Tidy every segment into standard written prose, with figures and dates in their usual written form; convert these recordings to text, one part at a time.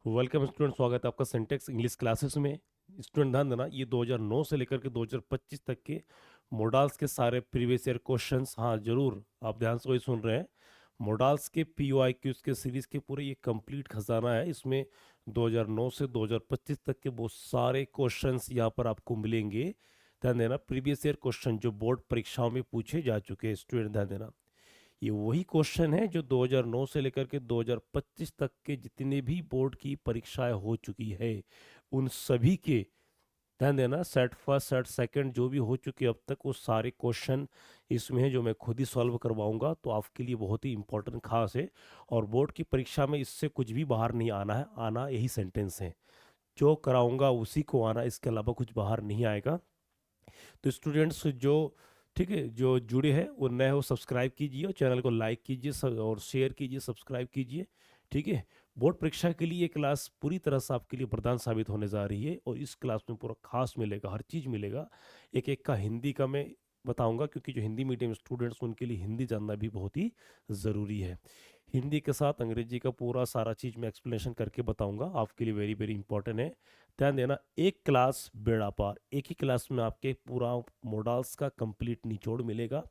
Welcome student, स्वागत है आपका सिंटेक्स इंग्लिश क्लासेस में। स्टूडेंट ध्यान देना, ये 2009 से लेकर के 2025 तक के मोडाल्स के सारे प्रीवियस ईयर क्वेश्चंस, हाँ जरूर आप ध्यान से वही सुन रहे हैं। मोडाल्स के POIQs के सीरीज के पूरे ये कंप्लीट खजाना है। इसमें 2009 से 2025 तक के बहुत सारे क्वेश्चंस यहाँ पर आपको मिलेंगे। ध्यान देना, प्रीवियस ईयर क्वेश्चन जो बोर्ड परीक्षाओं में पूछे जा चुके हैं। स्टूडेंट ध्यान देना, ये वही क्वेश्चन है जो 2009 से लेकर के 2025 तक के जितने भी बोर्ड की परीक्षाएं हो चुकी है उन सभी के, ध्यान देना, सेट फर्स्ट सेट सेकंड जो भी हो चुके अब तक, वो सारे क्वेश्चन इसमें है जो मैं खुद ही सॉल्व करवाऊंगा। तो आपके लिए बहुत ही इंपॉर्टेंट खास है। और बोर्ड की परीक्षा में इससे कुछ भी बाहर नहीं आना है, आना यही सेंटेंस है, जो कराऊंगा उसी को आना, इसके अलावा कुछ बाहर नहीं आएगा। तो स्टूडेंट्स जो, ठीक है, जो जुड़े हैं वो नए हो सब्सक्राइब कीजिए और चैनल को लाइक कीजिए, और शेयर कीजिए, सब्सक्राइब कीजिए। ठीक है, बोर्ड परीक्षा के लिए ये क्लास पूरी तरह से आपके लिए वरदान साबित होने जा रही है। और इस क्लास में पूरा खास मिलेगा, हर चीज़ मिलेगा। एक एक का हिंदी का मैं बताऊंगा, क्योंकि जो हिंदी मीडियम स्टूडेंट्स उनके लिए हिंदी जानना भी बहुत ही ज़रूरी है। हिंदी के साथ अंग्रेजी का पूरा सारा चीज़ मैं एक्सप्लेनेशन करके बताऊंगा, आपके लिए वेरी वेरी इंपॉर्टेंट है। ध्यान देना, एक क्लास बेड़ा पार, एक ही क्लास में आपके पूरा मॉडल्स का कंप्लीट निचोड़ मिलेगा।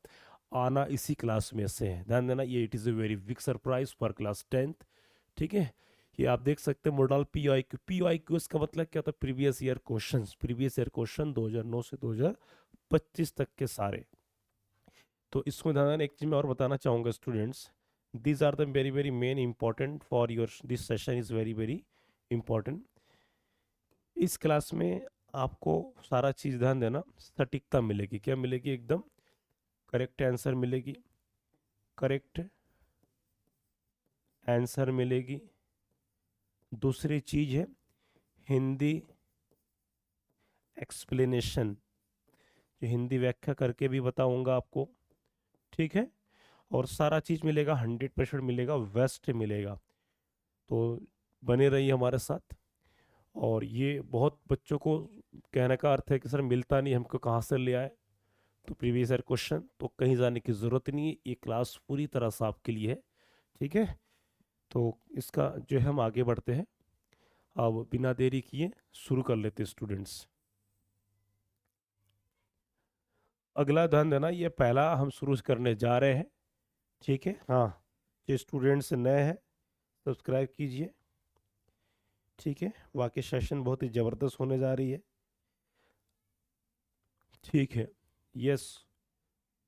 आना इसी क्लास में से है। ध्यान देना, ये it is a very big surprise for class 10th। ठीक है, ये आप देख सकते हैं मॉडल POIQ। POIQ इसका मतलब क्या होता है? Previous year questions, previous year question 2009 से 2025 तक के सारे। तो इसमें ध्यान देना, एक चीज़ मैं और बताना चाहूँगा students, these are the very very main important for your, this session is very very important. इस क्लास में आपको सारा चीज़, ध्यान देना, सटीकता मिलेगी। क्या मिलेगी? एकदम करेक्ट आंसर मिलेगी, करेक्ट आंसर मिलेगी। दूसरी चीज़ है हिंदी एक्सप्लेनेशन, जो हिंदी व्याख्या करके भी बताऊंगा आपको। ठीक है, और सारा चीज़ मिलेगा, 100% मिलेगा, वेस्ट मिलेगा। तो बने रहिए हमारे साथ। और ये बहुत बच्चों को कहने का अर्थ है कि सर मिलता नहीं, हमको कहाँ से ले आए? तो प्रीवियस ईयर क्वेश्चन तो कहीं जाने की ज़रूरत नहीं है, ये क्लास पूरी तरह से आपके लिए है। ठीक है, तो इसका जो है हम आगे बढ़ते हैं। अब बिना देरी किए शुरू कर लेते स्टूडेंट्स। अगला ध्यान देना, ये पहला हम शुरू करने जा रहे हैं। ठीक है, हाँ, जो स्टूडेंट्स नए हैं सब्सक्राइब कीजिए। ठीक है, वाकई सेशन बहुत ही ज़बरदस्त होने जा रही है। ठीक है, yes,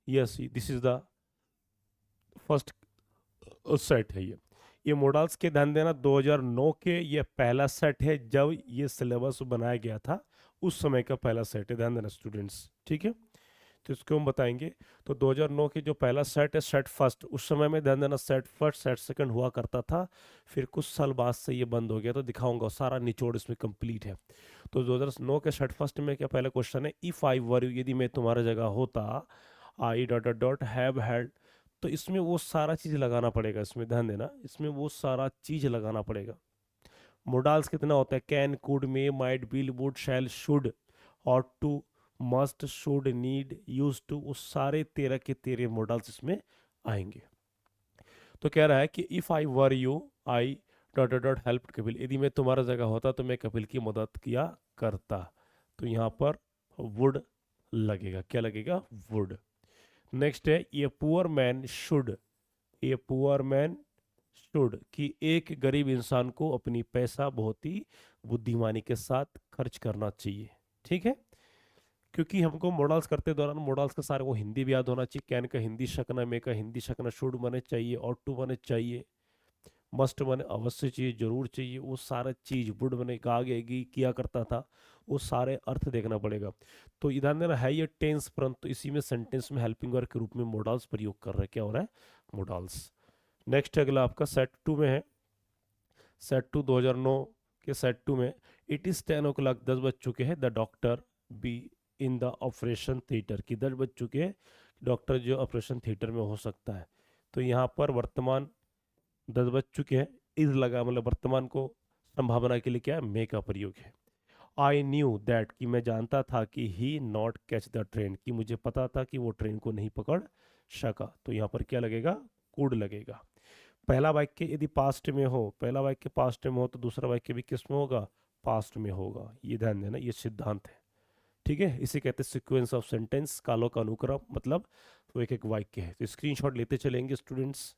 yes, this is the first set है ये मॉडल्स के। ध्यान देना, 2009 के ये पहला सेट है, जब ये सिलेबस बनाया गया था उस समय का पहला सेट है। ध्यान देना स्टूडेंट्स, ठीक है, तो इसको हम बताएंगे। तो 2009 के जो पहला सेट है, सेट फर्स्ट, उस समय में ध्यान देना सेट फर्स्ट सेट सेकंड हुआ करता था। फिर कुछ साल बाद से ये बंद हो गया, तो दिखाऊंगा सारा निचोड़ इसमें कंप्लीट है। तो 2009 के सेट फर्स्ट में क्या पहला क्वेश्चन है, इफ़ आई वर यू, यदि मैं तुम्हारा जगह होता, I dot dot dot have had. तो इसमें वो सारा चीज़ लगाना पड़ेगा, इसमें ध्यान देना, इसमें वो सारा चीज़ लगाना पड़ेगा। मोडाल्स कितना होता है? Can, could, may, might, will, would, shall, should, ought to, must, should, need, use to, वो सारे 13 के 13 मॉडल्स इसमें आएंगे। तो कह रहा है कि if I were you, I dot dot dot help Kapil, यदि मैं तुम्हारा जगह होता तो मैं कपिल की मदद किया करता। तो यहाँ पर वुड लगेगा। क्या लगेगा? वुड। नेक्स्ट है, ये पुअर मैन शुड, ये पुअर मैन शुड, कि एक गरीब इंसान को अपनी पैसा बहुत ही बुद्धिमानी के साथ खर्च करना चाहिए। ठीक है, क्योंकि हमको मॉडल्स करते दौरान मॉडल्स का सारे वो हिंदी भी याद होना चाहिए। कैन का हिंदी शकना, मे का हिंदी शकना, शुड बने चाहिए, ऑट टू बने चाहिए, मस्ट बने अवश्य चाहिए, जरूर चाहिए, वो सारा चीज, वुड बने आगे किया करता था, वो सारे अर्थ देखना पड़ेगा। तो इधर देना है ये टेंस, परंतु इसी में सेंटेंस में हेल्पिंग वर्ब के रूप में मॉडल्स प्रयोग कर रहे हैं। क्या हो रहा है? मॉडल्स। नेक्स्ट अगला आपका सेट टू में है। सेट टू 2009 के सेट टू में, इट इज़ 10 o'clock, 10 बज चुके हैं, the doctor be in the operation theatre, कि 10 बज चुके हैं, डॉक्टर जो ऑपरेशन थिएटर में हो सकता है। तो यहाँ पर वर्तमान 10 बज चुके हैं, इज लगा, मतलब वर्तमान को संभावना के लिए क्या है? मे का प्रयोग है। आई न्यू दैट, कि मैं जानता था कि ही नॉट कैच द ट्रेन, कि मुझे पता था कि वो ट्रेन को नहीं पकड़ सका। तो यहाँ पर क्या लगेगा? कुड लगेगा। पहला वाक्य यदि पास्ट में हो, पहला वाक्य पास्ट में हो तो दूसरा वाक्य भी किस में होगा, पास्ट में होगा। ये ध्यान देना, ये सिद्धांत है। ठीक है, इसे कहते हैं सीक्वेंस ऑफ सेंटेंस, कालों का अनुक्रम, मतलब वो एक एक वाक्य है। तो स्क्रीनशॉट लेते चलेंगे स्टूडेंट्स।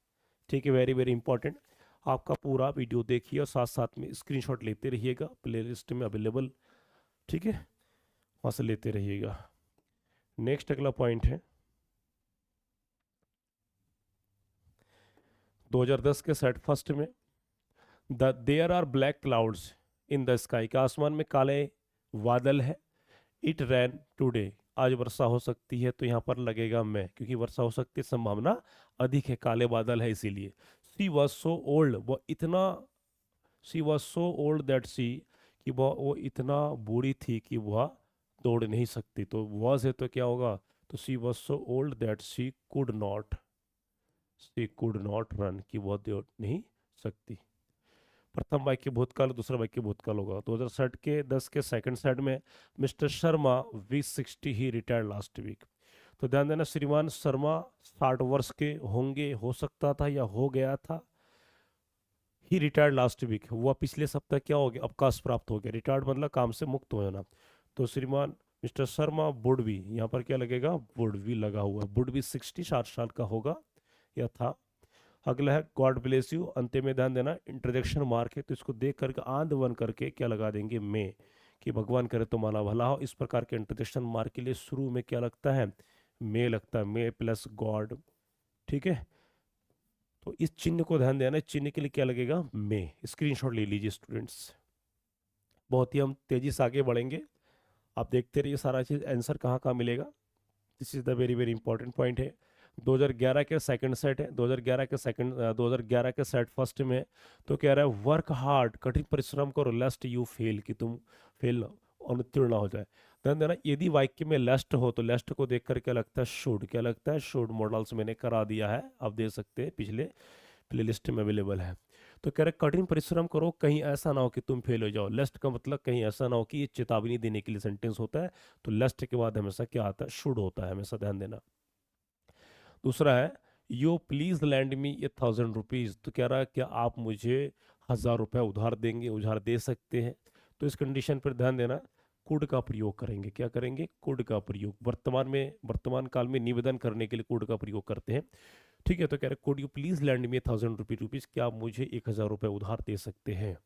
ठीक है, वेरी वेरी इंपॉर्टेंट। आपका पूरा वीडियो देखिए और साथ साथ में स्क्रीनशॉट लेते रहिएगा, प्लेलिस्ट में अवेलेबल। ठीक है, वहाँ से लेते रहिएगा। नेक्स्ट अगला पॉइंट है 2010 के सेट फर्स्ट में, there are black clouds in the sky, का आसमान में काले बादल है। इट रैन टुडे, आज वर्षा हो सकती है, तो यहाँ पर लगेगा मैं, क्योंकि वर्षा हो सकती है संभावना अधिक है, काले बादल है इसीलिए। सी वॉज सो ओल्ड, वो इतना, सी वॉज सो ओल्ड दैट सी, कि वो इतना बूढ़ी थी कि वह दौड़ नहीं सकती। तो वॉज है तो क्या होगा, तो she was so old that she could not run, कि वह दौड़ नहीं सकती। प्रथम वाक्य भूतकाल, दूसरा वाक्य भूतकाल होगा। 2007 के 10 के सेकंड साइड में, mister Sharma we 60 he retired last week. तो ध्यान देना, श्रीमान शर्मा 60 वर्ष के होंगे, हो सकता था या हो गया था। ही रिटायर्ड लास्ट वीक, वह पिछले सप्ताह क्या हो गया, अवकाश प्राप्त हो गया। रिटायर्ड मतलब काम से मुक्त हो जाना। तो श्रीमान मिस्टर शर्मा वुड बी, यहाँ पर क्या लगेगा, वुड बी लगा हुआ है, वुड बी 60 का होगा या था। अगला है गॉड ब्लेस यू, अंत्य में ध्यान देना इंटरजेक्शन मार्क है, तो इसको देख करके आंध बन करके क्या लगा देंगे, मे, कि भगवान करे तो माला भला हो। इस प्रकार के इंटरजेक्शन मार्क के लिए शुरू में क्या लगता है, मे लगता है, मे प्लस गॉड। ठीक है, तो इस चिन्ह को ध्यान देना, इस चिन्ह के लिए क्या लगेगा, मे। स्क्रीनशॉट ले लीजिए स्टूडेंट्स। बहुत ही हम तेजी से आगे बढ़ेंगे, आप देखते रहिए सारा चीज, आंसर कहाँ कहाँ मिलेगा। This is the very very important point है। 2011 के सेकंड सेट है, 2011 के सेट फर्स्ट में, तो कह रहा है वर्क हार्ड, कठिन परिश्रम करो, लेस्ट यू फेल, कि तुम फेल अनुत्तीर्ण हो जाए। ध्यान देना, यदि वाक्य में लेस्ट हो तो लेस्ट को देख कर क्या लगता है, शुड, क्या लगता है, शुड। मॉडल्स मैंने करा दिया है, आप देख सकते हैं, पिछले प्लेलिस्ट में अवेलेबल है। तो कह रहे कठिन परिश्रम करो, कहीं ऐसा ना हो कि तुम फेल हो जाओ। लेस्ट का मतलब कहीं ऐसा ना हो, कि ये चेतावनी देने के लिए सेंटेंस होता है। तो लेस्ट के बाद हमेशा क्या आता है, शुड होता है, हमेशा ध्यान देना। दूसरा है यो प्लीज लैंड मी ₹1000, तो कह रहा है क्या आप मुझे 1000 रुपये उधार देंगे, उधार दे सकते हैं। तो इस कंडीशन पर ध्यान देना, कुड का प्रयोग करेंगे, क्या करेंगे, कुड का प्रयोग। वर्तमान में, वर्तमान काल में निवेदन करने के लिए कुड का प्रयोग करते हैं। ठीक है, तो कह रहे कुड यू प्लीज लैंड मी ₹1000, क्या आप मुझे 1000 रुपये उधार दे सकते हैं।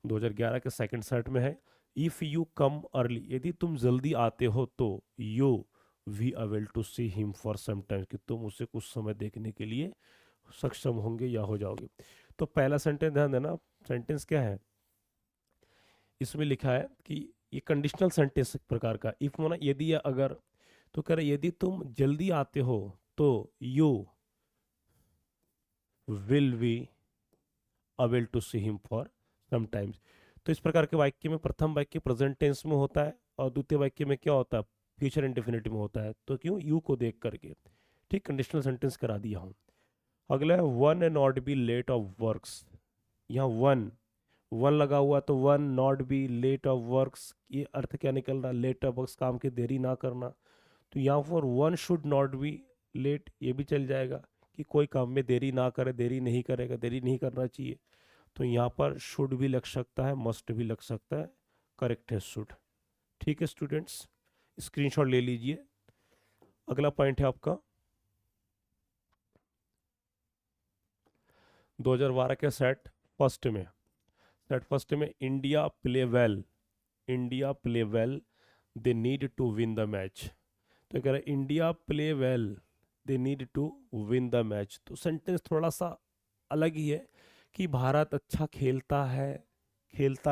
2011 के सेकंड सेट में है, इफ यू कम अर्ली, यदि तुम जल्दी आते हो तो you we able to see him for some time, कि तुम उसे कुछ समय देखने के लिए सक्षम होंगे या हो जाओगे। तो पहला सेंटेंस ध्यान देना, सेंटेंस क्या है, इसमें लिखा है कि ये कंडीशनल सेंटेंस प्रकार का, इफ माना यदि या अगर। तो कह रहे यदि तुम जल्दी आते हो तो you will be able to see him for some times. तो इस प्रकार के वाक्य में प्रथम वाक्य प्रेजेंट टेंस में होता है और द्वितीय वाक्य में क्या होता है, फ्यूचर इंडेफिनिट में होता है। तो क्यों, यू को देख करके। ठीक, कंडीशनल सेंटेंस करा दिया हूँ। अगला है one and not be late of works. यहाँ वन, वन लगा हुआ, तो one not be late of works, ये अर्थ क्या निकल रहा है, लेट ऑफ वर्क्स, काम की देरी ना करना। तो यहाँ पर one should not be late, ये भी चल जाएगा, कि कोई काम में देरी ना करे, देरी नहीं करेगा, देरी नहीं करना चाहिए। तो यहाँ पर शुड भी लग सकता है, मस्ट भी लग सकता है, करेक्ट है शुड। ठीक है स्टूडेंट्स, स्क्रीनशॉट ले लीजिए। अगला पॉइंट है आपका 2012 के सेट फर्स्ट में, India play well they need to win the match. तो कह रहे हैं India play well they need to win the match. तो सेंटेंस थोड़ा सा अलग ही है, कि भारत अच्छा खेलता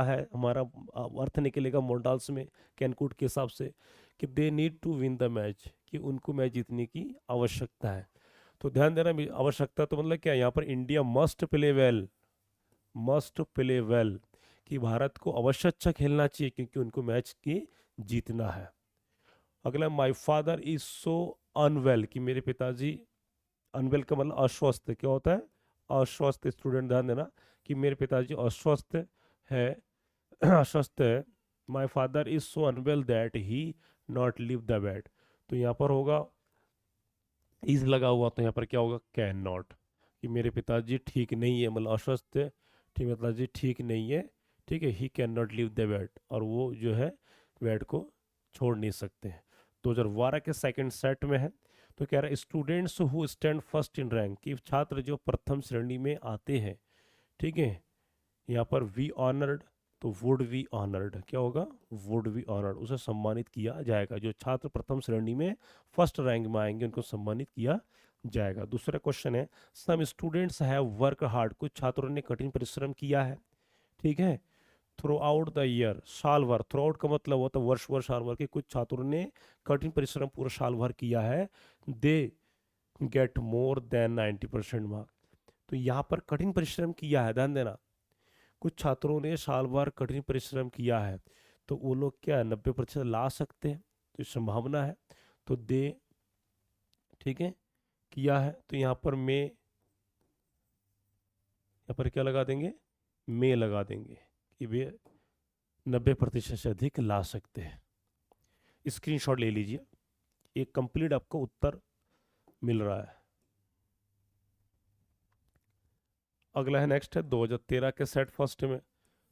है हमारा अर्थ निकलेगा मोडाल्स में, कैनकूट के हिसाब से, कि they need to win the match, कि उनको मैच जीतने की आवश्यकता है। तो ध्यान देना, आवश्यकता तो मतलब क्या, यहाँ पर इंडिया मस्ट प्ले वेल, कि भारत को अवश्य अच्छा खेलना चाहिए, क्योंकि उनको मैच की जीतना है। अगला, my father is so unwell, कि मेरे पिताजी, अनवेल का मतलब अस्वस्थ, क्या होता है, अस्वस्थ। स्टूडेंट ध्यान देना, कि मेरे पिताजी अस्वस्थ है, अस्वस्थ है। My father is so unwell that he not leave the bed. तो यहाँ पर होगा इज लगा हुआ, तो यहाँ पर क्या होगा, कैन नॉट, कि मेरे पिताजी ठीक नहीं है, मतलब अस्वस्थ है, ठीक, मेरे पिताजी ठीक नहीं है, ठीक है, he can not leave the bed, और वो जो है बेड को छोड़ नहीं सकते हैं। 2012 के सेकंड सेट में है, तो कह रहा है students who stand first in rank, कि छात्र जो प्रथम श्रेणी में आते हैं, ठीक है, यहाँ पर वी ऑनर्ड, तो वुड वी ऑनर्ड क्या होगा, वुड वी ऑनर्ड, उसे सम्मानित किया जाएगा। जो छात्र प्रथम श्रेणी में फर्स्ट रैंक में आएंगे उनको सम्मानित किया जाएगा। दूसरा क्वेश्चन है some students have work hard, कुछ छात्रों ने कठिन परिश्रम किया है, ठीक है, थ्रू आउट द ईयर, साल भर, थ्रू आउट का मतलब होता है वर्ष वर्ष साल भर के, कुछ छात्रों ने कठिन परिश्रम पूरा साल भर किया है, they get more than 90% mark. तो यहाँ पर कठिन परिश्रम किया है, ध्यान देना, कुछ छात्रों ने साल भर कठिन परिश्रम किया है, तो वो लोग क्या 90% ला सकते हैं, तो संभावना है, तो दे, ठीक है, किया है, तो यहाँ पर मैं, यहाँ पर क्या लगा देंगे, में लगा देंगे कि वे 90% से अधिक ला सकते हैं। स्क्रीनशॉट ले लीजिए, एक कंप्लीट आपको उत्तर मिल रहा है। अगला है नेक्स्ट है 2013 के सेट फर्स्ट में,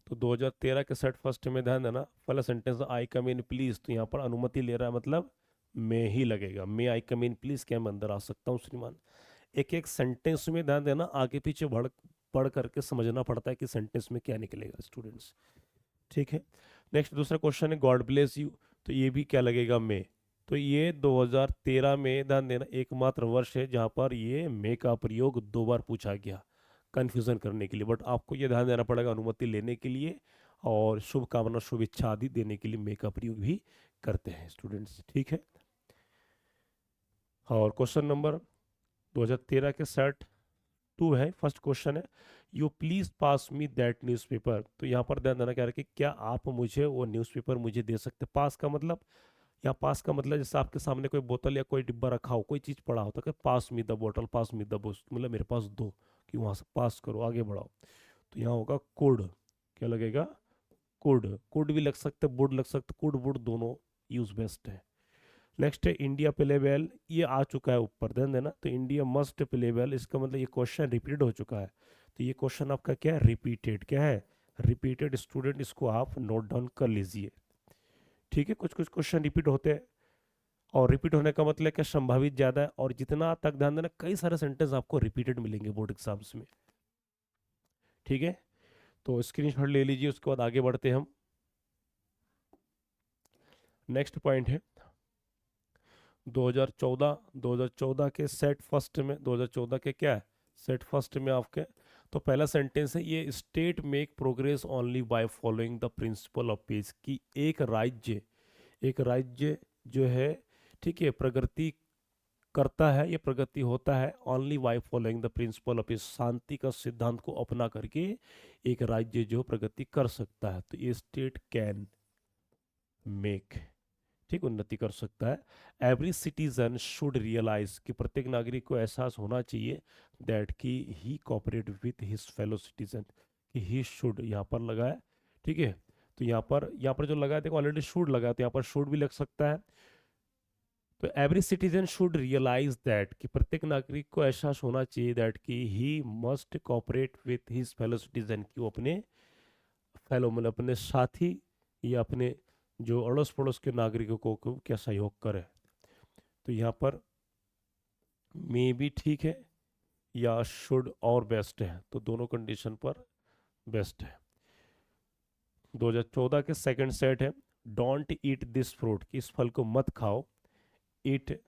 तो 2013 के सेट फर्स्ट में ध्यान देना, पहला sentence I come in please, तो यहाँ पर अनुमति ले रहा है, मतलब मैं ही लगेगा, मैं आई कम इन प्लीज, क्या मैं अंदर आ सकता हूँ श्रीमान। एक एक सेंटेंस में ध्यान देना, आगे पीछे पढ़ करके समझना पड़ता है कि सेंटेंस में क्या निकलेगा स्टूडेंट्स, ठीक है। नेक्स्ट दूसरा क्वेश्चन है गॉड ब्लेस यू, तो ये भी क्या लगेगा, मे, तो ये 2013 में ध्यान देना एकमात्र वर्ष है जहाँ पर ये मे का प्रयोग 2 बार पूछा गया, कन्फ्यूज़न करने के लिए, बट आपको ये ध्यान देना पड़ेगा अनुमति लेने के लिए और शुभकामना शुभेच्छा आदि देने के लिए मे का प्रयोग भी करते हैं स्टूडेंट्स, ठीक है। और क्वेश्चन नंबर 2013 के सेट 2 है, फर्स्ट क्वेश्चन है you please pass me that newspaper, तो यहाँ पर ध्यान देना कह रहा है कि क्या आप मुझे वो न्यूज़पेपर मुझे दे सकते, पास का मतलब, या पास का मतलब जैसे आपके सामने कोई बोतल या कोई डिब्बा रखा हो, कोई चीज़ पड़ा हो, तो क्या पास मी द बोतल, पास मी द बुक, मतलब मेरे पास दो, कि वहाँ से पास करो, आगे बढ़ाओ, तो यहाँ होगा कुड, क्या लगेगा, कुड, कुड भी लग सकते, वुड लग सकते, कुड वुड दोनों यूज बेस्ट है। नेक्स्ट है इंडिया प्ले वेल, ये आ चुका है ऊपर, ध्यान देना, तो इंडिया मस्ट प्ले वेल, इसका मतलब ये क्वेश्चन रिपीटेड हो चुका है, तो ये क्वेश्चन आपका क्या है, रिपीटेड, क्या है, रिपीटेड स्टूडेंट, इसको आप नोट डाउन कर लीजिए, ठीक है। कुछ कुछ क्वेश्चन रिपीट होते हैं, और रिपीट होने का मतलब क्या, संभावित ज्यादा है, और जितना तक ध्यान देना कई सारे सेंटेंस आपको रिपीटेड मिलेंगे बोर्ड एग्जाम्स में, ठीक है। तो स्क्रीनशॉट ले लीजिए, उसके बाद आगे बढ़ते हैं हम। नेक्स्ट पॉइंट है 2014 के सेट फर्स्ट में, 2014 के क्या है, सेट फर्स्ट में आपके, तो पहला सेंटेंस है ये state make progress only by following the principle of piece, कि एक राज्य जो है, ठीक है, प्रगति करता है, ये प्रगति होता है only by following the principle of peace, शांति का सिद्धांत को अपना करके एक राज्य जो प्रगति कर सकता है, तो ये स्टेट कैन मेक, ठीक, उन्नति कर सकता है। एवरी सिटीजन शुड रियलाइज, कि प्रत्येक नागरिक को एहसास होना चाहिए, दैट कि he cooperate with his fellow citizen, कि ही शुड यहाँ पर लगा है, ठीक है, तो यहाँ पर जो लगा है देखो ऑलरेडी शुड लगा है, तो यहाँ पर शुड भी लग सकता है, तो every citizen should realise that, कि प्रत्येक नागरिक को एहसास होना चाहिए, दैट कि he must cooperate with his fellow citizen, कि वो अपने फेलो मतलब अपने साथी या अपने जो अड़ोस पड़ोस के नागरिकों को क्या सहयोग करे, तो यहाँ पर मे भी ठीक है या शुड और बेस्ट है, तो दोनों कंडीशन पर बेस्ट है। 2014 के सेकंड सेट है डोंट ईट दिस फ्रूट, कि इस फल को मत खाओ, इट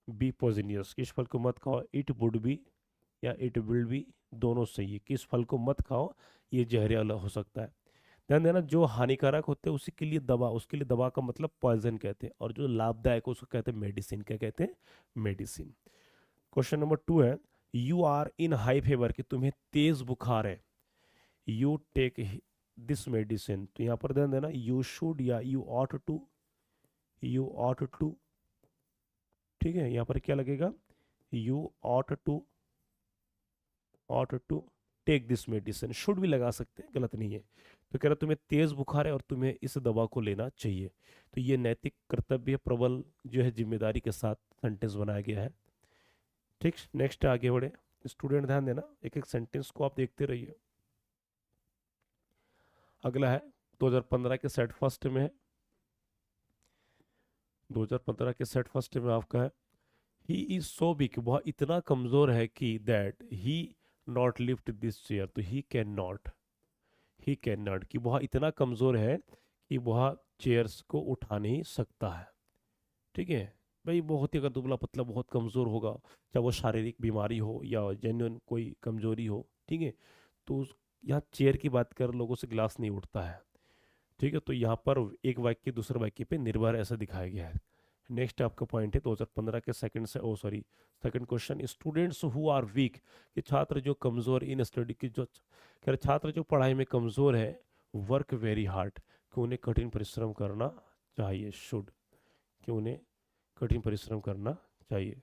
बी पॉइजनियस, कि इस फल को मत खाओ, इट वुड बी या इट विल बी, दोनों सही है, कि इस फल को मत खाओ, ये जहरीला हो सकता है। ध्यान देना जो हानिकारक होते हैं उसी के लिए दवा, उसके लिए दवा का मतलब पॉइजन कहते हैं, और जो लाभदायक है उसको कहते हैं मेडिसिन, क्या कहते हैं, मेडिसिन। क्वेश्चन नंबर 2 है you are in high fever, कि तुम्हें तेज बुखार है, यू टेक दिस मेडिसिन, तो यहाँ पर ध्यान देना यू शुड या यू ऑट टू, ठीक है, यहाँ पर क्या लगेगा, you ought to take this medicine, should भी लगा सकते हैं, गलत नहीं है। तो कह रहा तुम्हें तेज बुखार है और तुम्हें इस दवा को लेना चाहिए, तो ये नैतिक कर्तव्य प्रबल जो है जिम्मेदारी के साथ सेंटेंस बनाया गया है, ठीक। नेक्स्ट आगे बढ़े, स्टूडेंट ध्यान देना, एक एक सेंटेंस को आप देखते रहिए। अगला है 2015 के सेट फर्स्ट में है, 2015 के सेट फर्स्ट में आपका है, ही इज सो वीक, वह इतना कमजोर है कि that he not lift this chair, तो ही कैन नॉट, कि वह इतना कमजोर है कि वह चेयर्स को उठा नहीं सकता है। ठीक है भाई, बहुत ही अगर दुबला पतला बहुत कमजोर होगा, चाहे वो शारीरिक बीमारी हो या जेन्युइन कोई कमजोरी हो, ठीक है, तो यहाँ चेयर की बात कर, लोगों से गिलास नहीं उठता है। ठीक है, तो यहाँ पर एक वाक्य दूसरे वाक्य पे निर्भर ऐसा दिखाया गया है। नेक्स्ट आपका पॉइंट है 2015 के सेकंड से, oh sorry, second question, students who are weak, कि छात्र जो कमजोर इन स्टडी की, जो कह रहे छात्र जो पढ़ाई में कमजोर है, वर्क वेरी हार्ड, कि उन्हें कठिन परिश्रम करना चाहिए, शुड, कि उन्हें कठिन परिश्रम करना चाहिए।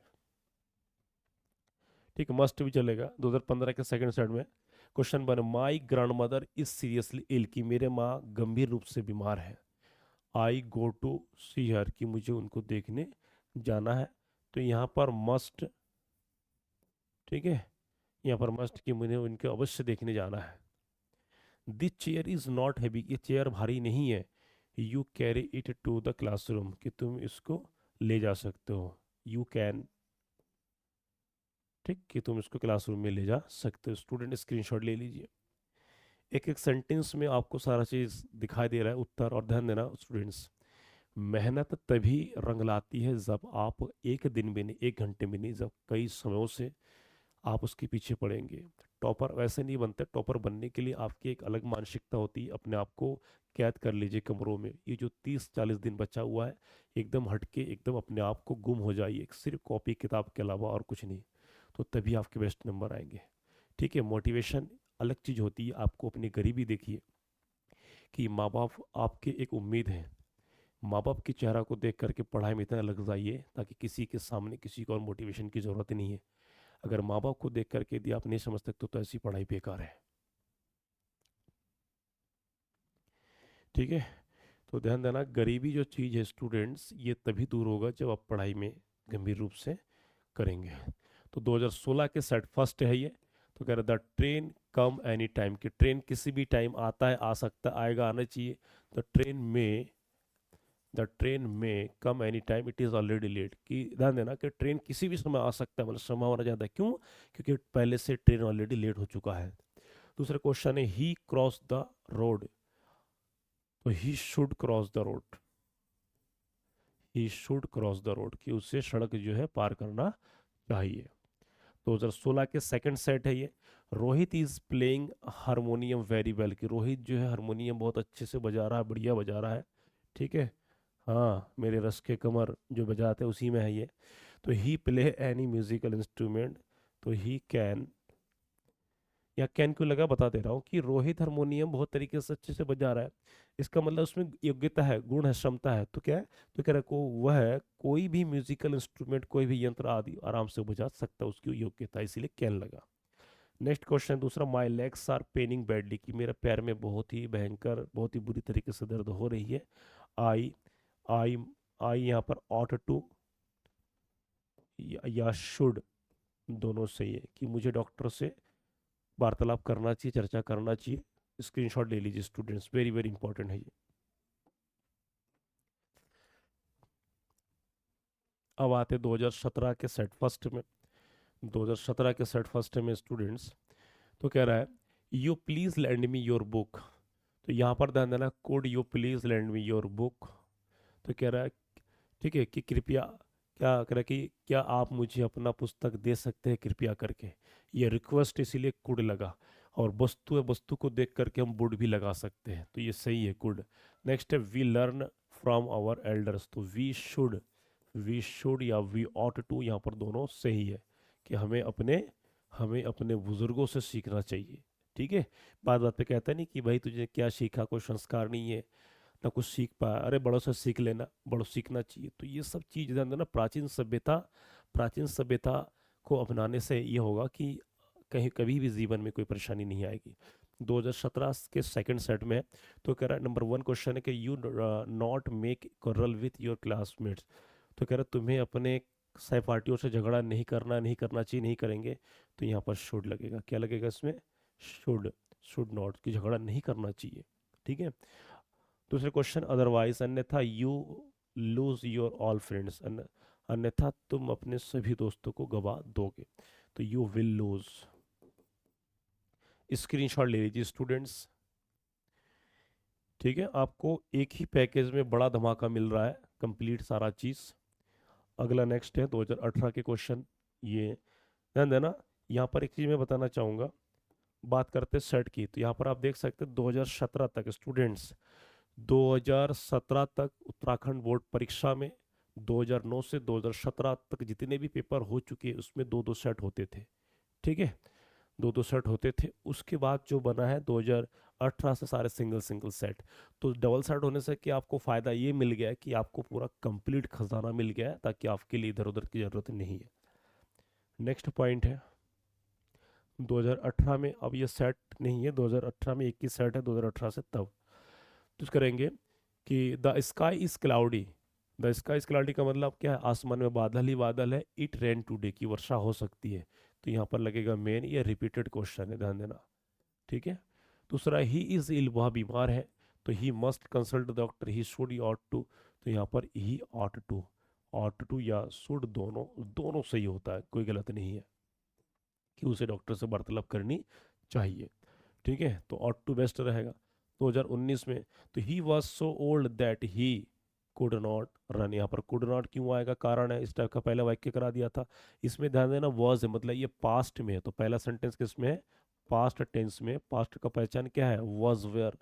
ठीक है, मस्ट भी चलेगा। 2015 के सेकंड सेट में question one, my grandmother is seriously ill, की मेरे माँ गंभीर रूप से बीमार है। आई गो टू सी हर, कि मुझे उनको देखने जाना है। तो यहाँ पर मस्ट, ठीक है, यहाँ पर मस्ट कि मुझे उनको अवश्य देखने जाना है। This chair is not heavy, ये चेयर भारी नहीं है। You carry it to the classroom, कि तुम इसको ले जा सकते हो। यू कैन, ठीक, कि तुम इसको क्लासरूम में ले जा सकते हो। स्टूडेंट स्क्रीनशॉट ले लीजिए। एक एक सेंटेंस में आपको सारा चीज़ दिखाई दे रहा है उत्तर, और ध्यान देना स्टूडेंट्स, मेहनत तभी रंग लाती है जब आप एक दिन में नहीं, एक घंटे में नहीं, जब कई समयों से आप उसके पीछे पड़ेंगे। टॉपर वैसे नहीं बनते, टॉपर बनने के लिए आपकी एक अलग मानसिकता होती है। अपने आप को कैद कर लीजिए कमरों में, ये जो 30-40 दिन बचा हुआ है, एकदम हटके, एकदम अपने आप को गुम हो जाइए, सिर्फ कॉपी किताब के अलावा और कुछ नहीं, तो तभी आपके बेस्ट नंबर आएंगे। ठीक है, मोटिवेशन अलग चीज़ होती है। आपको अपनी गरीबी देखिए, कि माँ बाप आपके एक उम्मीद है। माँ बाप के चेहरा को देख करके पढ़ाई में इतना लग जाइए, ताकि किसी के सामने किसी को और मोटिवेशन की ज़रूरत नहीं है। अगर माँ बाप को देख करके यदि आप नहीं समझ सकते तो ऐसी पढ़ाई बेकार है। ठीक है, तो ध्यान देना, गरीबी जो चीज़ है स्टूडेंट्स, ये तभी दूर होगा जब आप पढ़ाई में गंभीर रूप से करेंगे। तो 2016 के सेट फर्स्ट है ये। तो कह रहा the train come any time, कि ट्रेन किसी भी टाइम आता है, आ सकता, आएगा, आना चाहिए। द ट्रेन में come any time, it is already late, कि ध्यान देना कि ट्रेन किसी भी समय आ सकता है, मतलब संभावना ज़्यादा है। क्यों? क्योंकि पहले से ट्रेन ऑलरेडी लेट हो चुका है। दूसरा क्वेश्चन है, ही क्रॉस द रोड, तो he should cross the road, he should cross the road, कि उसे सड़क जो है पार करना चाहिए। 2016 के सेकंड सेट है ये। Rohit is playing harmonium very well, कि रोहित जो है हारमोनियम बहुत अच्छे से बजा रहा है, बढ़िया बजा रहा है। ठीक है, हाँ, मेरे रस के कमर जो बजाते हैं उसी में है ये। तो ही प्ले एनी म्यूजिकल इंस्ट्रूमेंट, तो ही कैन, या कैन क्यों लगा बता दे रहा हूँ, कि रोहित हारमोनियम बहुत तरीके से अच्छे से बजा रहा है, इसका मतलब उसमें योग्यता है, गुण है, क्षमता है। तो क्या है, तो कह रहा है को वह कोई भी म्यूजिकल इंस्ट्रूमेंट, कोई भी यंत्र आदि आराम से बजा सकता है, उसकी योग्यता, इसीलिए कैन लगा। नेक्स्ट क्वेश्चन दूसरा, my legs are paining badly, कि मेरे पैर में बहुत ही भयंकर, बहुत ही बुरी तरीके से दर्द हो रही है। आई आई आई यहाँ पर ऑट टू या शुड, दोनों सही है, कि मुझे डॉक्टर से वार्तालाप करना चाहिए, चर्चा करना चाहिए। स्क्रीनशॉट ले लीजिए स्टूडेंट्स, वेरी वेरी इंपॉर्टेंट है ये। अब आते 2017 के सेट फर्स्ट में। 2017 के सेट फर्स्ट में स्टूडेंट्स, तो कह रहा है, you please land me your book, तो यहाँ पर ध्यान देना, code you please land me your book, तो कह रहा है, ठीक है, कि कृपया, क्या कह रहा है, कि क्या आप मुझे अपना पुस्तक दे सकते हैं कृपया करके। ये रिक्वेस्ट इसीलिए कुड लगा, और वस्तु है, वस्तु को देख करके हम वुड भी लगा सकते हैं, तो ये सही है, कुड। नेक्स्ट है, we learn from our elders, तो वी शुड या वी ऑट टू, यहाँ पर दोनों सही है, कि हमें अपने बुजुर्गों से सीखना चाहिए। ठीक है, बात बात पे कहता नहीं कि भाई तुझे क्या सीखा, कोई संस्कार नहीं है ना कुछ सीख पाया, अरे बड़ों से सीख लेना, बड़ों सीखना चाहिए। तो ये सब चीज़ ध्यान देना, प्राचीन सभ्यता को अपनाने से ये होगा कि कहीं कभी भी जीवन में कोई परेशानी नहीं आएगी। 2017 के सेकंड सेट में है। तो कह रहा है, नंबर वन क्वेश्चन है कि you not make quarrel with your classmates, तो कह रहा है तुम्हें अपने सहपाठियों से झगड़ा नहीं करना, नहीं करना चाहिए, नहीं करेंगे, तो यहाँ पर शुड लगेगा। क्या लगेगा इसमें? शुड। शुड नॉट, कि झगड़ा नहीं करना चाहिए। ठीक है। दूसरे क्वेश्चन, अदरवाइज अन्यथा you lose your all friends, अन्यथा तुम अपने सभी दोस्तों को गवा दोगे, तो यू विल लूज। स्क्रीनशॉट ले लीजिए स्टूडेंट्स। ठीक है, आपको एक ही पैकेज में बड़ा धमाका मिल रहा है, कंप्लीट सारा चीज़। अगला नेक्स्ट है 2018 के क्वेश्चन। ये ध्यान देना, यहाँ पर एक चीज़ मैं बताना चाहूँगा। बात करते हैं सेट की, तो यहाँ पर आप देख सकते हैं 2017 तक स्टूडेंट्स, 2017 तक उत्तराखंड बोर्ड परीक्षा में 2009 से 2017 तक जितने भी पेपर हो चुके हैं उसमें दो दो सेट होते थे। ठीक है, दो दो सेट होते थे। उसके बाद जो बना है 2018 से सारे सिंगल सिंगल सेट। तो डबल सेट होने से कि आपको फ़ायदा ये मिल गया है कि आपको पूरा कंप्लीट खजाना मिल गया है, ताकि आपके लिए इधर उधर की ज़रूरत नहीं है। नेक्स्ट पॉइंट है 2018 में, अब ये सेट नहीं है, 2018 में 21 सेट है 2018 से तब। तो करेंगे कि the sky is cloudy. The sky is cloudy का मतलब क्या है? आसमान में बादल ही बादल है। इट रेन टुडे, की वर्षा हो सकती है। तो यहाँ पर लगेगा मेन, ये रिपीटेड क्वेश्चन है, ध्यान देना। ठीक है। दूसरा, ही इज इल, वह बीमार है, तो he must consult the doctor, he should, he ought to. तो यहाँ पर he ought to, ought to या शुड, दोनों दोनों सही होता है, कोई गलत नहीं है कि उसे डॉक्टर से वार्तालाप करनी चाहिए। ठीक है, तो ऑट टू बेस्ट रहेगा। 2019 में, तो he was so old that he could not run. यहाँ पर कुड नॉट क्यों आएगा? कारण है, इस टाइप का पहला वाक्य करा दिया था। इसमें ध्यान देना, वॉज है मतलब ये पास्ट में है, तो पहला सेंटेंस किस में है? पास्ट टेंस में। पास्ट का पहचान क्या है? Was where.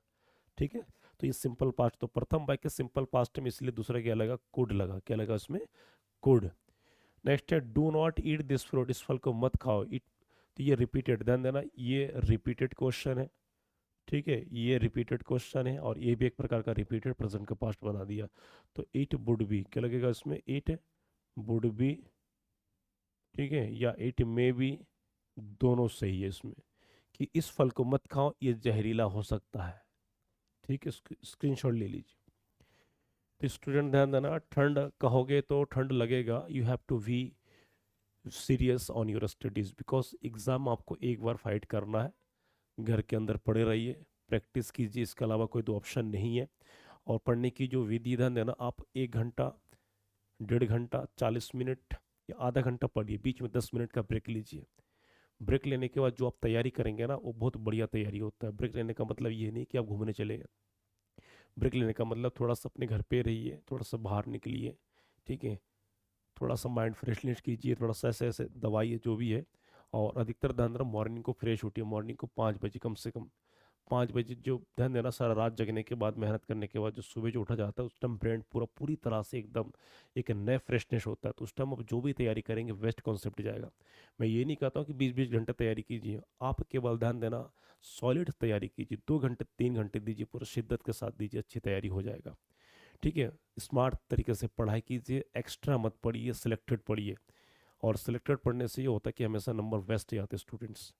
ठीक है, तो ये सिंपल पास्ट, तो प्रथम वाक्य सिंपल पास्ट में, इसलिए दूसरा क्या लगा? कुड लगा। क्या लगा इसमें? कुड। नेक्स्ट है, do not eat this fruit, इस फल को मत खाओ। इट, तो ये रिपीटेड, ध्यान देना, ये रिपीटेड क्वेश्चन है। ठीक है, ये रिपीटेड क्वेश्चन है, और ये भी एक प्रकार का रिपीटेड प्रेजेंट का पास्ट बना दिया। तो इट वुड बी, क्या लगेगा इसमें? It would be. ठीक है, या इट मे बी, दोनों सही है इसमें, कि इस फल को मत खाओ, ये जहरीला हो सकता है। ठीक है, स्क्रीनशॉट ले लीजिए। तो स्टूडेंट ध्यान देना, ठंड कहोगे तो ठंड लगेगा, you have to be serious on your studies, because exam आपको एक बार फाइट करना है। घर के अंदर पड़े रहिए, प्रैक्टिस कीजिए, इसके अलावा कोई तो ऑप्शन नहीं है। और पढ़ने की जो विधि, ध्यान देना, आप 1 घंटा, 1.5 घंटा, 40 मिनट या आधा घंटा पढ़िए, बीच में 10 मिनट का ब्रेक लीजिए। ब्रेक लेने के बाद जो आप तैयारी करेंगे ना, वो बहुत बढ़िया तैयारी होता है। ब्रेक लेने का मतलब ये नहीं कि आप घूमने चले गए। ब्रेक लेने का मतलब थोड़ा सा अपने घर पे रहिए, थोड़ा सा बाहर निकलिए। ठीक है, थोड़ा सा माइंड फ्रेशनेस कीजिए, थोड़ा सा ऐसे ऐसे दवाइए जो भी है। और अधिकतर ध्यान देना, मॉर्निंग को फ्रेश उठिए, मॉर्निंग को 5 बजे कम से कम। 5 बजे जो, ध्यान देना, सारा रात जगने के बाद, मेहनत करने के बाद जो सुबह जो उठा जाता है, उस टाइम ब्रेन पूरी तरह से एकदम एक नए फ्रेशनेस होता है। तो उस टाइम आप जो भी तैयारी करेंगे वेस्ट कॉन्सेप्ट जाएगा। मैं ये नहीं कहता हूँ कि 20-20 घंटे तैयारी कीजिए, आप केवल ध्यान देना सॉलिड तैयारी कीजिए, 2 घंटे 3 घंटे दीजिए, पूरा शिद्दत के साथ दीजिए, अच्छी तैयारी हो जाएगा। ठीक है, स्मार्ट तरीके से पढ़ाई कीजिए, एक्स्ट्रा मत पढ़िए, सिलेक्टेड पढ़िए। और सिलेक्टेड पढ़ने से ये होता है कि हमेशा नंबर वेस्ट ही आते स्टूडेंट्स।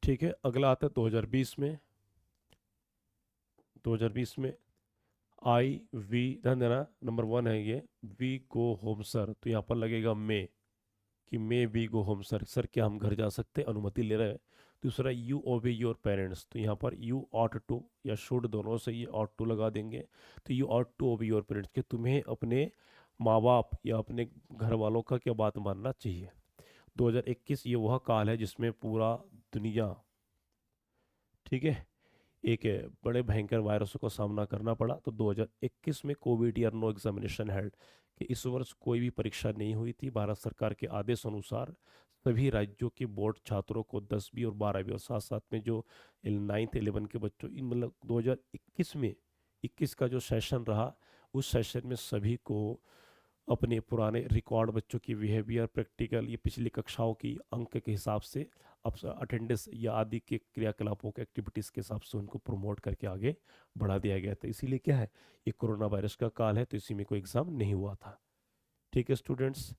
ठीक है, अगला आता है 2020 में। 2020 में, आई वी, ध्यान देना, नंबर 1 है ये, वी गो होम सर, तो यहाँ पर लगेगा मे, कि may we go home sir, sir क्या हम घर जा सकते हैं, अनुमति ले रहे हैं। दूसरा, यू ओबे योर पेरेंट्स, तो यहाँ पर यू ऑट टू या शुड, दोनों से ये ऑट टू लगा देंगे। तो you ought to obey your parents, कि तुम्हें अपने माँ बाप या अपने घर वालों का क्या बात मानना चाहिए। 2021 ये वह काल है जिसमें पूरा दुनिया, ठीक है, एक बड़े भयंकर वायरस को सामना करना पड़ा। तो 2021 में covid year, no examination held, कि इस वर्ष कोई भी परीक्षा नहीं हुई थी। भारत सरकार के आदेश अनुसार सभी राज्यों के बोर्ड छात्रों को 10वीं और 12वीं और साथ साथ में जो 9th 11 के बच्चों, इन मतलब 2021 में 21 का जो सेशन रहा, उस सेशन में सभी को अपने पुराने रिकॉर्ड, बच्चों की बिहेवियर, प्रैक्टिकल, ये पिछली कक्षाओं की अंक के हिसाब से, अब अटेंडेंस या आदि के क्रियाकलापों के एक्टिविटीज़ के हिसाब से उनको प्रमोट करके आगे बढ़ा दिया गया था। इसीलिए क्या है, ये कोरोना वायरस का काल है, तो इसी में कोई एग्ज़ाम नहीं हुआ था। ठीक है स्टूडेंट्स,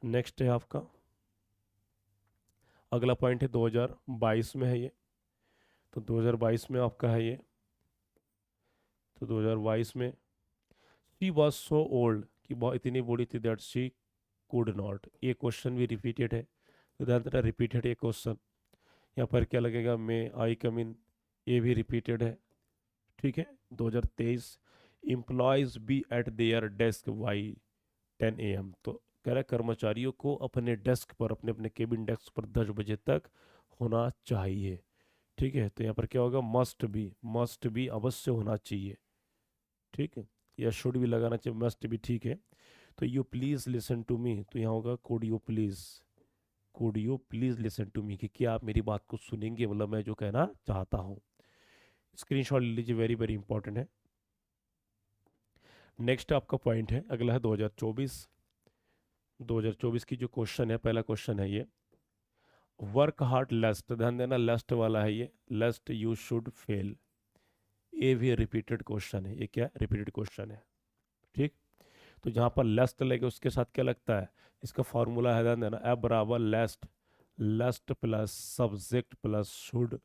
नेक्स्ट है आपका अगला पॉइंट है 2022 में है ये। तो 2022 में आपका है ये, तो 2022 में शी वॉज सो ओल्ड कि बहुत इतनी बूढ़ी थी दैट शी कुड नॉट, ये क्वेश्चन भी रिपीटेड है, तो ध्यान देना रिपीटेड ये क्वेश्चन। यहाँ पर क्या लगेगा, मे आई कम इन, ये भी रिपीटेड है। ठीक है। 2023 employees be at their desk by 10 AM, तो कह रहा है कर्मचारियों को अपने डेस्क पर, अपने अपने केबिन डेस्क पर 10 बजे तक होना चाहिए। ठीक है। तो यहाँ पर क्या होगा, मस्ट बी अवश्य होना चाहिए। ठीक है। या शुड भी लगाना चाहिए, मस्ट भी ठीक है। तो you please listen to me, तो यहाँ होगा could you please listen to me, कि क्या आप मेरी बात को सुनेंगे, मतलब मैं जो कहना चाहता हूँ। स्क्रीनशॉट ले लीजिए, वेरी वेरी इंपॉर्टेंट है। नेक्स्ट आपका पॉइंट है, अगला है 2024। 2024 की जो क्वेश्चन है, पहला क्वेश्चन है ये, वर्क हार्ड लेस्ट, ध्यान देना लेस्ट वाला है ये, लेस्ट यू शुड फेल। ये भी रिपीटेड क्वेश्चन है, ये क्या रिपीटेड क्वेश्चन है। ठीक। तो जहाँ पर लेस्ट लगे उसके साथ क्या लगता है, इसका फॉर्मूला है, ध्यान देना, एफ बराबर lest, lest plus subject plus should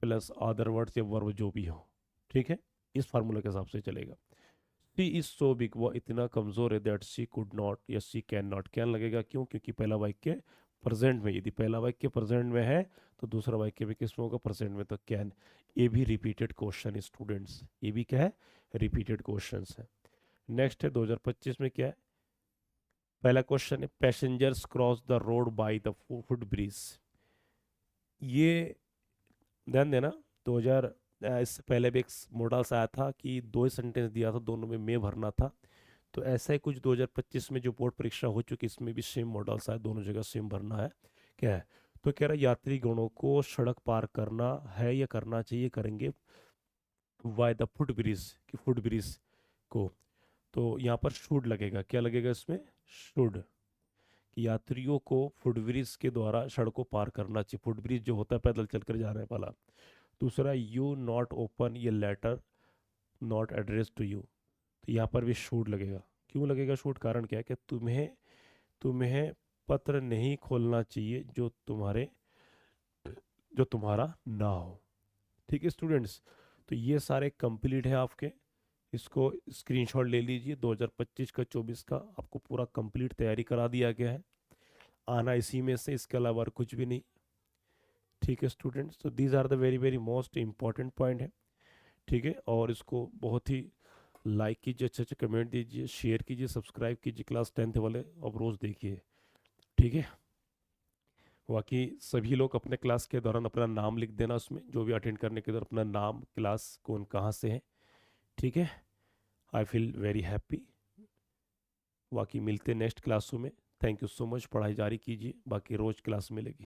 plus other words या वर्ब जो भी हो। ठीक है। इस फार्मूला के हिसाब से चलेगा। शी इज सो बिग, वो इतना कमजोर है, दैट शी कुड नॉट या शी कैन नॉट, कैन लगेगा क्यों, क्योंकि पहला वाक्य प्रेजेंट में, यदि पहला वाक्य प्रेजेंट में है तो दूसरा वाक्य भी किस में होगा, प्रेजेंट में, तो कैन। ये भी रिपीटेड क्वेश्चन है स्टूडेंट्स, ये भी क्या है, रिपीटेड क्वेश्चन है। नेक्स्ट है 2025 में क्या है, पहला क्वेश्चन है, passengers cross the road by the foot bridge. ये ध्यान देना, 2000 इससे पहले भी एक मॉडल्स आया था कि दो ही सेंटेंस दिया था, दोनों में मैं भरना था। तो ऐसा ही कुछ 2025 में जो बोर्ड परीक्षा हो चुकी, इसमें भी सेम मॉडल्स आए, दोनों जगह सेम भरना है। क्या है, तो कह रहा है यात्री गणों को सड़क पार करना है या करना चाहिए, करेंगे बाय द फुट ब्रिज, कि फुट ब्रिज को। तो यहाँ पर शुड लगेगा, क्या लगेगा इसमें, शुड, कि यात्रियों को फुटब्रिज के द्वारा सड़क को पार करना चाहिए। फुटब्रिज जो होता है पैदल चलकर जाने वाला। दूसरा, यू नॉट ओपन ये letter not address to you, तो यहाँ पर भी शूट लगेगा। क्यों लगेगा शूट, कारण क्या है कि तुम्हें तुम्हें पत्र नहीं खोलना चाहिए जो तुम्हारा ना हो। ठीक है स्टूडेंट्स, तो ये सारे कंप्लीट है आपके, इसको स्क्रीनशॉट ले लीजिए। 2025 का 24 का आपको पूरा कंप्लीट तैयारी करा दिया गया है, आना इसी में से, इसके अलावा और कुछ भी नहीं। ठीक है स्टूडेंट्स, तो these are the very very most important point है। ठीक है, और इसको बहुत ही लाइक कीजिए, अच्छे अच्छे कमेंट दीजिए, शेयर कीजिए, सब्सक्राइब कीजिए, क्लास 10th वाले अब रोज़ देखिए। ठीक है। बाकी सभी लोग अपने क्लास के दौरान अपना नाम लिख देना, उसमें जो भी अटेंड करने के दौरान अपना नाम, क्लास कौन कहाँ से है। ठीक है। I feel very happy. बाकी मिलते नेक्स्ट क्लासों में। थैंक यू सो मच, पढ़ाई जारी कीजिए, बाकी रोज़ क्लास मिलेगी।